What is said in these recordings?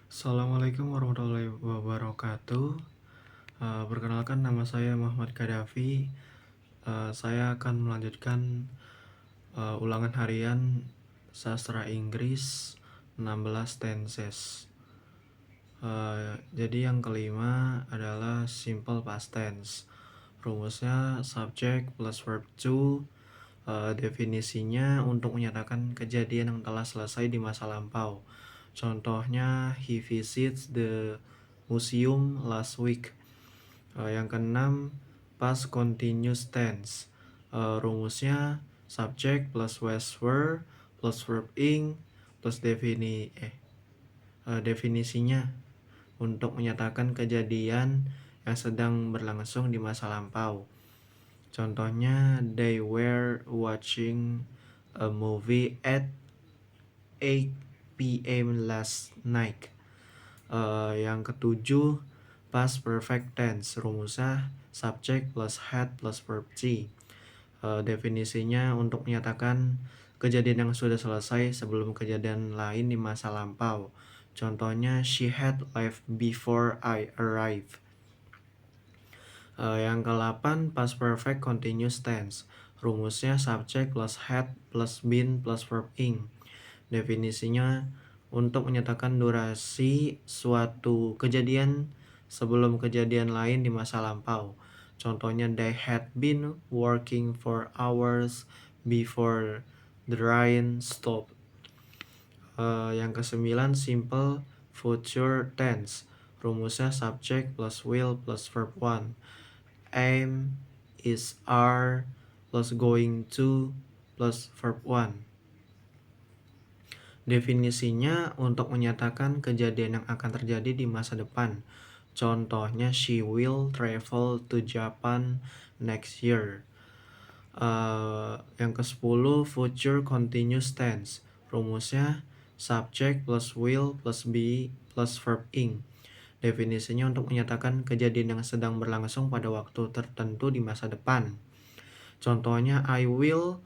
Assalamualaikum warahmatullahi wabarakatuh. Perkenalkan nama saya Muhammad Kadafi. Saya akan melanjutkan ulangan harian sastra Inggris 16 tenses. Jadi yang kelima adalah simple past tense. Rumusnya subject plus verb to. Definisinya untuk menyatakan kejadian yang telah selesai di masa lampau. Contohnya, he visits the museum last week. Yang keenam, past continuous tense. Rumusnya subject plus was were plus verb ing plus definisinya untuk menyatakan kejadian yang sedang berlangsung di masa lampau. Contohnya, they were watching a movie at 8 p.m. last night. Yang ketujuh, past perfect tense. Rumusnya subject plus had plus verb to. Definisinya untuk menyatakan kejadian yang sudah selesai sebelum kejadian lain di masa lampau. Contohnya, she had left before I arrived. Yang ke-8, past perfect continuous tense. Rumusnya subject plus had plus been plus verb ing. Definisinya untuk menyatakan durasi suatu kejadian sebelum kejadian lain di masa lampau. Contohnya, they had been working for hours before the rain stopped. Yang ke-9, simple future tense. Rumusnya subject plus will plus verb 1. Am, is, are, plus going to, plus verb 1. Definisinya untuk menyatakan kejadian yang akan terjadi di masa depan. Contohnya, she will travel to Japan next year. Yang ke-10, future continuous tense. Rumusnya subject plus will plus be plus verb ing. Definisinya untuk menyatakan kejadian yang sedang berlangsung pada waktu tertentu di masa depan. Contohnya, I will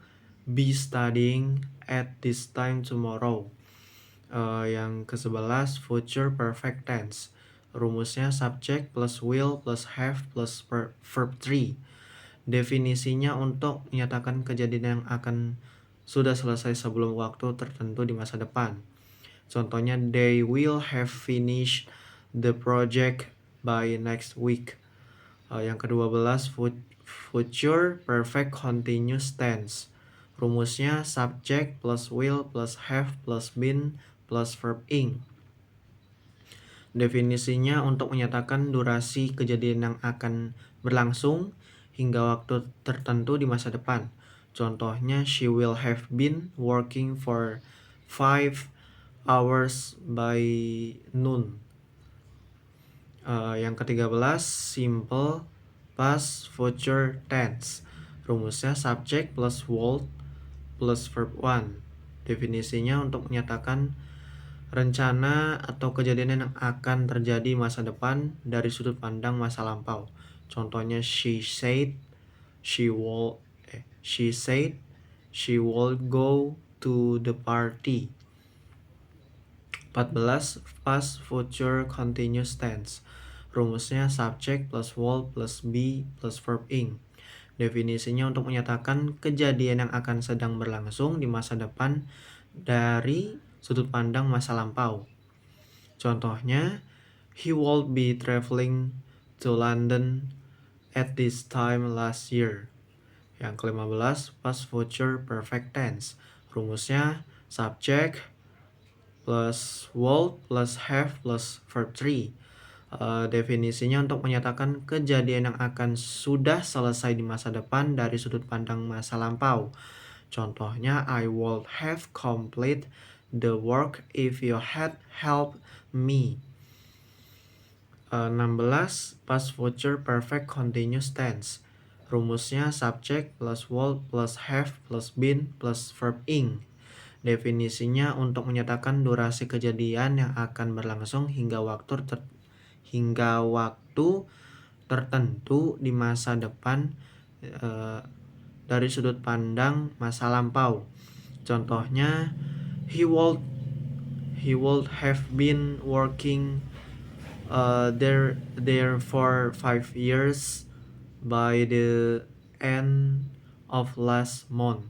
be studying at this time tomorrow. Yang ke-11, future perfect tense. Rumusnya subject plus will plus have plus verb 3. Definisinya untuk menyatakan kejadian yang akan sudah selesai sebelum waktu tertentu di masa depan. Contohnya, they will have finished the project by next week. Yang ke-12, future perfect continuous tense. Rumusnya subject plus will plus have plus been plus verb ing. Definisinya untuk menyatakan durasi kejadian yang akan berlangsung hingga waktu tertentu di masa depan. Contohnya, she will have been working for 5 hours by noon. Yang ke-13, simple past future tense. Rumusnya subject plus would plus verb 1. Definisinya untuk menyatakan rencana atau kejadian yang akan terjadi masa depan dari sudut pandang masa lampau. Contohnya, she said she will go to the party. 14, past future continuous tense. Rumusnya subject plus will plus be plus verb ing. Definisinya untuk menyatakan kejadian yang akan sedang berlangsung di masa depan dari sudut pandang masa lampau. Contohnya, he will be traveling to London at this time last year. Yang ke-15, past future perfect tense. Rumusnya subject plus will plus have plus verb 3. Definisinya untuk menyatakan kejadian yang akan sudah selesai di masa depan dari sudut pandang masa lampau. Contohnya, I would have complete the work if you had helped me. 16, past future perfect continuous tense. Rumusnya subject plus would plus have plus been plus verb ing. Definisinya untuk menyatakan durasi kejadian yang akan berlangsung hingga waktu tertentu di masa depan dari sudut pandang masa lampau. Contohnya, he He would have been working there for 5 years by the end of last month.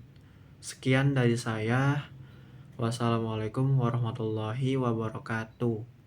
Sekian dari saya. Wassalamualaikum warahmatullahi wabarakatuh.